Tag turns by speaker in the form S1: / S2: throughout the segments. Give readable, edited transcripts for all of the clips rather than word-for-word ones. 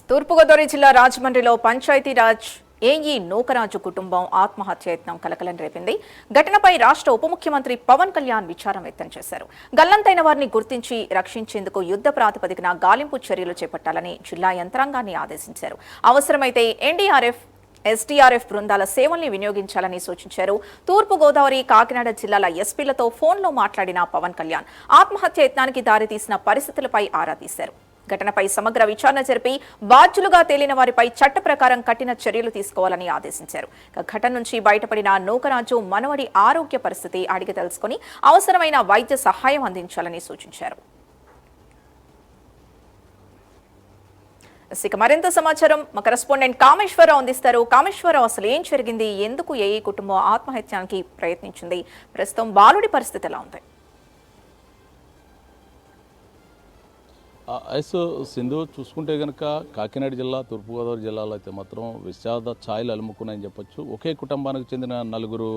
S1: తూర్పుగోదావరి జిల్లా రాజమండ్రిలో పంచాయతీరాజ్ ఏఈ నూకరాజు కుటుంబం ఆత్మహత్యయత్నం కలకలం రేపింది. ఘటనపై రాష్ట్ర ఉప ముఖ్యమంత్రి పవన్ కళ్యాణ్ విచారం వ్యక్తం చేశారు. గల్లంతైన వారిని గుర్తించి రక్షించేందుకు యుద్ధ ప్రాతిపదికన గాలింపు చర్యలు చేపట్టాలని జిల్లా యంత్రాంగాన్ని ఆదేశించారు. అవసరమైతే ఎన్డీఆర్ఎఫ్, ఎస్డీఆర్ఎఫ్ బృందాల సేవల్ని వినియోగించాలని సూచించారు. తూర్పుగోదావరి, కాకినాడ జిల్లాల ఎస్పీలతో ఫోన్లో మాట్లాడిన పవన్ కళ్యాణ్ ఆత్మహత్య యత్నానికి దారితీసిన పరిస్థితులపై ఆరా తీశారు. ఘటనపై సమగ్ర విచారణ జరిపి బాధ్యులుగా తేలిన వారిపై చట్ట ప్రకారం కఠిన చర్యలు తీసుకోవాలని ఆదేశించారు. ఘటన నుంచి బయటపడిన నూకరాజు మనవడి ఆరోగ్య పరిస్థితి అడిగి తెలుసుకుని అవసరమైన వైద్య సహాయం అందించాలని సూచించారు. ఇక మరింత సమాచారం మా కరెస్పాండెంట్ కామేశ్వరరావు అందిస్తారు. కామేశ్వరరావు, అసలు ఏం జరిగింది? ఎందుకు ఏఈ కుటుంబం ఆత్మహత్యానికి ప్రయత్నించింది? ప్రస్తుతం బాలుడి పరిస్థితి ఎలా ఉంది?
S2: సింధు, చూసుకుంటే కనుక కాకినాడ జిల్లా, తూర్పుగోదావరి జిల్లాలో అయితే మాత్రం విషాద ఛాయలు అలుముకున్నాయని చెప్పొచ్చు. ఒకే కుటుంబానికి చెందిన 4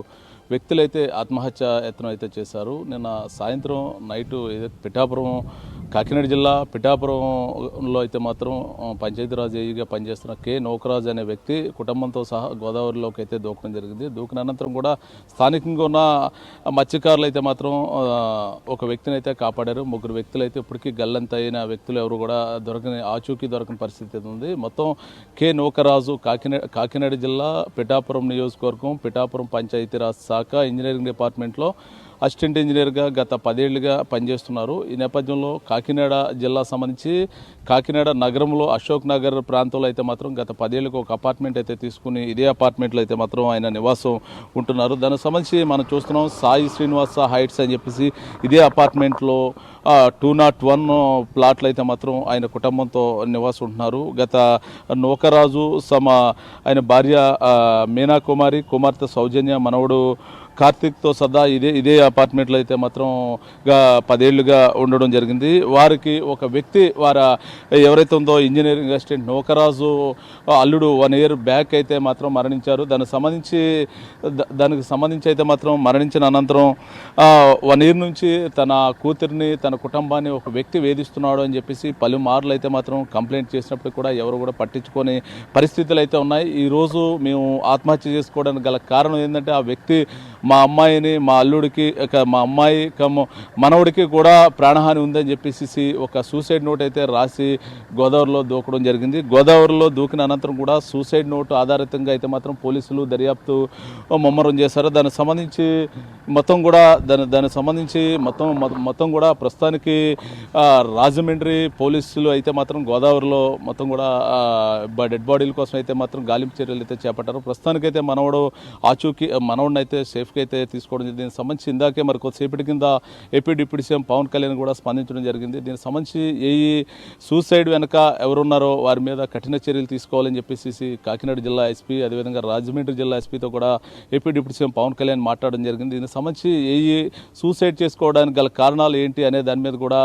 S2: వ్యక్తులైతే ఆత్మహత్య యత్నం అయితే చేశారు. నిన్న సాయంత్రం నైటు ఏదైతే పిఠాపురం, కాకినాడ జిల్లా పిఠాపురంలో అయితే మాత్రం పంచాయతీరాజ్ ఏఈగా పనిచేస్తున్న కె నూకరాజు అనే వ్యక్తి కుటుంబంతో సహా గోదావరిలోకి అయితే దూకడం జరిగింది. దూకిన అనంతరం కూడా స్థానికంగా ఉన్న మత్స్యకారులు అయితే మాత్రం ఒక వ్యక్తిని అయితే కాపాడారు. 3 వ్యక్తులు అయితే ఇప్పటికీ గల్లంతైన వ్యక్తులు ఎవరు కూడా ఆచూకీ దొరకని పరిస్థితి ఉంది. మొత్తం కె నూకరాజు కాకినాడ జిల్లా పిఠాపురం నియోజకవర్గం పిఠాపురం పంచాయతీరాజ్ శాఖ ఇంజనీరింగ్ డిపార్ట్మెంట్లో అసిస్టెంట్ ఇంజనీర్గా గత 10 ఏళ్లుగా పనిచేస్తున్నారు. ఈ నేపథ్యంలో కాకినాడ జిల్లా సంబంధించి కాకినాడ నగరంలో అశోక్ నగర్ ప్రాంతంలో అయితే మాత్రం గత 10 ఏళ్ళకు ఒక అపార్ట్మెంట్ అయితే తీసుకుని ఇదే అపార్ట్మెంట్లో అయితే మాత్రం ఆయన నివాసం ఉంటున్నారు. దానికి సంబంధించి మనం చూస్తున్నాం సాయి శ్రీనివాస హైట్స్ అని చెప్పేసి ఇదే అపార్ట్మెంట్లో 201 ప్లాట్లు అయితే మాత్రం ఆయన కుటుంబంతో నివాసం ఉంటున్నారు. గత నూకరాజు ఆయన భార్య మీనా కుమారి, కుమార్తె సౌజన్య, మనవడు కార్తిక్తో సదా ఇదే అపార్ట్మెంట్లో అయితే మాత్రం 10 ఏళ్లుగా ఉండడం జరిగింది. వారికి ఒక వ్యక్తి ఎవరైతే ఉందో ఇంజనీరింగ్ అసిస్టెంట్ నూకరాజు అల్లుడు 1 ఇయర్ బ్యాక్ అయితే మాత్రం మరణించారు. దానికి సంబంధించి అయితే మాత్రం మరణించిన అనంతరం 1 ఇయర్ నుంచి తన కూతురిని, తన కుటుంబాన్ని ఒక వ్యక్తి వేధిస్తున్నాడు అని చెప్పేసి పలుమార్లు అయితే మాత్రం కంప్లైంట్ చేసినప్పుడు కూడా ఎవరు కూడా పట్టించుకొని పరిస్థితులు అయితే ఉన్నాయి. ఈరోజు మేము ఆత్మహత్య చేసుకోవడానికి గల కారణం ఏంటంటే ఆ వ్యక్తి మా అమ్మాయిని, మా అల్లుడికి, మా అమ్మాయి మనవుడికి కూడా ప్రాణహాని ఉందని చెప్పేసి ఒక సూసైడ్ నోట్ అయితే రాసి గోదావరిలో దూకడం జరిగింది. గోదావరిలో దూకిన అనంతరం కూడా సూసైడ్ నోట్ ఆధారితంగా అయితే మాత్రం పోలీసులు దర్యాప్తు ముమ్మరం చేశారు. దానికి సంబంధించి మొత్తం కూడా ప్రస్తుతానికి రాజమండ్రి పోలీసులు అయితే మాత్రం గోదావరిలో మొత్తం కూడా డెడ్ బాడీల కోసం అయితే మాత్రం గాలింపు చర్యలు అయితే చేపట్టారు. ప్రస్తుతానికైతే మనవడిని అయితే సేఫ్గా అయితే తీసుకోవడం జరిగింది. దీనికి సంబంధించి ఇందాకే మరి కొద్దిసేపటి కింద AP deputy CM Pawan Kalyan కూడా స్పందించడం జరిగింది. దీనికి సంబంధించి సూసైడ్ వెనక ఎవరున్నారో వారి మీద కఠిన చర్యలు తీసుకోవాలని చెప్పేసి కాకినాడ జిల్లా ఎస్పీ, అదేవిధంగా రాజమండ్రి జిల్లా ఎస్పీతో కూడా AP deputy CM Pawan Kalyan మాట్లాడడం జరిగింది. దీనికి సంబంధించి సూసైడ్ చేసుకోవడానికి గల కారణాలు ఏంటి అనే దాని మీద కూడా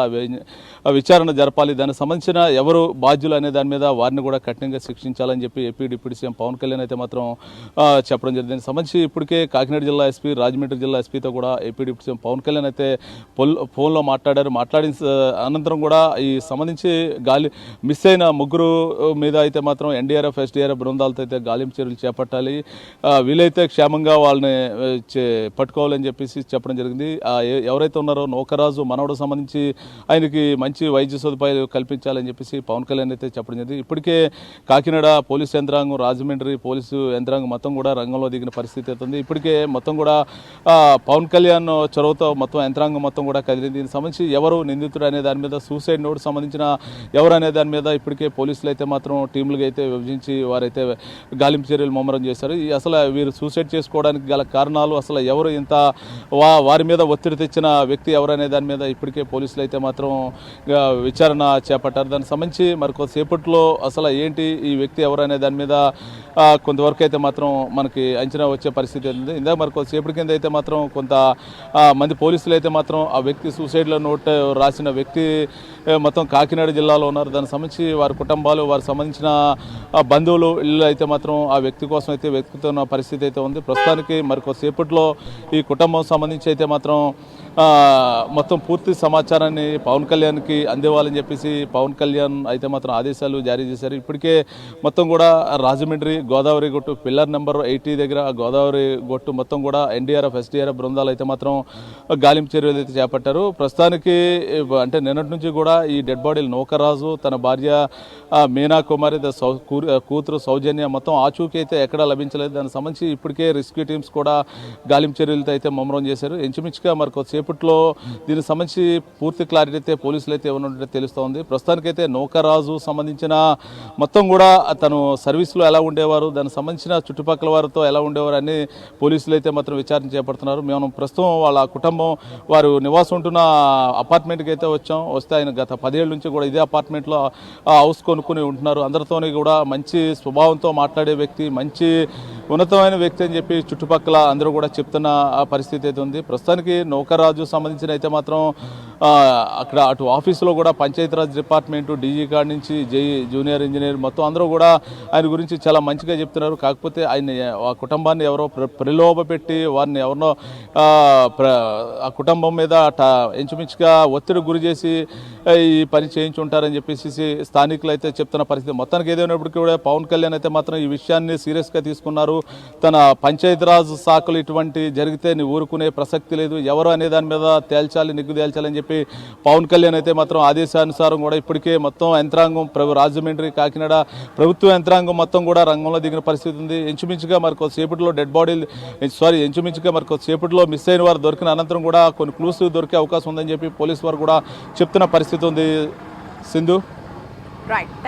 S2: విచారణ జరపాలి. దానికి సంబంధించిన ఎవరు బాధ్యులు అనే దాని మీద వారిని కూడా కఠినంగా శిక్షించాలని చెప్పి AP deputy CM Pawan Kalyan అయితే మాత్రం చెప్పడం జరిగింది. దీనికి సంబంధించి ఇప్పటికే కాకినాడ జిల్లా ఎస్పీ, రాజమండ్రి జిల్లా ఎస్పీతో కూడా AP deputy CM Pawan Kalyan అయితే ఫోన్లో మాట్లాడారు. మాట్లాడిన అనంతరం కూడా ఈ సంబంధించి మిస్ అయిన 3 మీద అయితే మాత్రం ఎన్డీఆర్ఎఫ్, ఎస్డీఆర్ఎఫ్ బృందాలతో అయితే గాలింపు చర్యలు చేపట్టాలి, వీలైతే క్షేమంగా వాళ్ళని పట్టుకోవాలని చెప్పేసి చెప్పడం జరిగింది. ఎవరైతే ఉన్నారో నూకరాజు మనవడు సంబంధించి ఆయనకి మంచి వైద్య సదుపాయాలు కల్పించాలని చెప్పేసి పవన్ కళ్యాణ్ అయితే చెప్పడం జరిగింది. ఇప్పటికే కాకినాడ పోలీసు యంత్రాంగం, రాజమండ్రి పోలీసు యంత్రాంగం మొత్తం కూడా రంగంలో దిగిన పరిస్థితి అవుతుంది. ఇప్పటికే మొత్తం కూడా పవన్ కళ్యాణ్ చొరవతో మొత్తం యంత్రాంగం మొత్తం కూడా కదిలింది. దీనికి సంబంధించి ఎవరు నిందితుడు అనే దాని మీద, సూసైడ్ నోట్ సంబంధించిన ఎవరు అనే దాని మీద ఇప్పటికే పోలీసులు అయితే మాత్రం టీంలుగా అయితే విభజించి వారైతే గాలింపు చర్యలు ముమ్మరం చేశారు. అసలు వీరు సూసైడ్ చేసుకోవడానికి గల కారణాలు, అసలు ఎవరు వారి మీద ఒత్తిడి తెచ్చిన వ్యక్తి ఎవరు అనే దాని మీద ఇప్పటికే పోలీసులు అయితే మాత్రం విచారణ చేపట్టారు. దానికి సంబంధించి మరి కొద్దిసేపట్లో అసలు ఏంటి ఈ వ్యక్తి ఎవరు అనే దాని మీద కొంతవరకు అయితే మాత్రం మనకి అంచనా వచ్చే పరిస్థితి ఉంది. ఇందాక మరి కొద్దిసేపటి కింద అయితే మాత్రం కొంత మంది పోలీసులు అయితే మాత్రం ఆ వ్యక్తి సూసైడ్లో నోట్ రాసిన వ్యక్తి మొత్తం కాకినాడ జిల్లాలో ఉన్నారు. దానికి సంబంధించి వారి కుటుంబాలు, వారికి సంబంధించిన బంధువులు ఇల్లు అయితే మాత్రం ఆ వ్యక్తి కోసం అయితే వెతుకుతున్న పరిస్థితి అయితే ఉంది. ప్రస్తుతానికి మరికొద్దిసేపట్లో ఈ కుటుంబం సంబంధించి అయితే మాత్రం మొత్తం పూర్తి సమాచారాన్ని పవన్ కళ్యాణ్కి అందివ్వాలని చెప్పేసి పవన్ కళ్యాణ్ అయితే మాత్రం ఆదేశాలు జారీ చేశారు. ఇప్పటికే మొత్తం కూడా రాజమండ్రి గోదావరి గొట్టు పిల్లర్ నెంబర్ 80 దగ్గర గోదావరి గొట్టు మొత్తం కూడా ఎన్డీఆర్ఎఫ్ ఎస్డీఆర్ఎఫ్ బృందాలు అయితే మాత్రం గాలింపు చర్యలు అయితే చేపట్టారు. ప్రస్తుతానికి అంటే నిన్నటి నుంచి కూడా ఈ డెడ్ బాడీలు నూకరాజు, తన భార్య మీనా కుమారి, కూతురు సౌజన్య మొత్తం ఆచూకీ అయితే ఎక్కడా లభించలేదు. దానికి సంబంధించి ఇప్పటికే రెస్క్యూ టీమ్స్ కూడా గాలింపు చర్యలతో అయితే ముమ్మరం చేశారు. ఇంచుమించుగా మరి కొద్దిసేపట్లో దీనికి సంబంధించి పూర్తి క్లారిటీ అయితే పోలీసులు అయితే ఏమన్నట్టు తెలుస్తోంది. ప్రస్తుతానికైతే నూకరాజు సంబంధించిన మొత్తం కూడా తను సర్వీస్లో ఎలా ఉండేవారు, దానికి సంబంధించిన చుట్టుపక్కల వారితో ఎలా ఉండేవారు అని పోలీసులు అయితే మాత్రం విచారణ చేపడుతున్నారు. మేము ప్రస్తుతం వాళ్ళ కుటుంబం వారు నివాసం ఉంటున్న అపార్ట్మెంట్కి అయితే వస్తే ఆయన గత 10 ఏళ్ళ నుంచి కూడా ఇదే అపార్ట్మెంట్లో హౌస్ కొనుక్కుని ఉంటున్నారు. అందరితోని కూడా మంచి స్వభావంతో మాట్లాడే వ్యక్తి, మంచి ఉన్నతమైన వ్యక్తి అని చెప్పి చుట్టుపక్కల అందరూ కూడా చెప్తున్న పరిస్థితి అయితే ఉంది. ప్రస్తుతానికి నౌకరాజు సంబంధించిన అయితే మాత్రం అక్కడ అటు ఆఫీసులో కూడా పంచాయతీరాజ్ డిపార్ట్మెంటు, డీజీ కాడ నుంచి జూనియర్ ఇంజనీర్ మొత్తం అందరూ కూడా ఆయన గురించి చాలా మంచిగా చెప్తున్నారు. కాకపోతే ఆయన ఆ కుటుంబాన్ని ఎవరో ప్రలోభ పెట్టి వారిని ఎవరినో ఆ కుటుంబం మీద ఇంచుమించుగా ఒత్తిడి గురి చేసి ఈ పని చేయించుంటారని చెప్పేసి స్థానికులు అయితే చెప్తున్న పరిస్థితి. మొత్తానికి ఏదైనప్పటికీ కూడా పవన్ కళ్యాణ్ అయితే మాత్రం ఈ విషయాన్ని సీరియస్గా తీసుకున్నారు. తన పంచాయతీరాజ్ శాఖలు ఇటువంటి జరిగితే ఊరుకునే ప్రసక్తి లేదు, ఎవరు అనే దాని మీద తేల్చాలి, నిగ్గు తేల్చాలని చెప్పి పవన్ కళ్యాణ్ అయితే మాత్రం ఆదేశానుసారం కూడా ఇప్పటికే మొత్తం యంత్రాంగం రాజమండ్రి కాకినాడ ప్రభుత్వ యంత్రాంగం మొత్తం కూడా రంగంలో దిగిన పరిస్థితి ఉంది. ఇంచుమించుగా మరి కొద్దిసేపట్లో ఇంచుమించుగా మరి కొద్దిసేపట్లో మిస్ అయిన వారు దొరికిన అనంతరం కూడా కొన్ని క్లూస్ దొరికే అవకాశం ఉందని చెప్పి పోలీసు వారు కూడా చెప్తున్న పరిస్థితి ఉంది. సింధు.
S1: రైట్.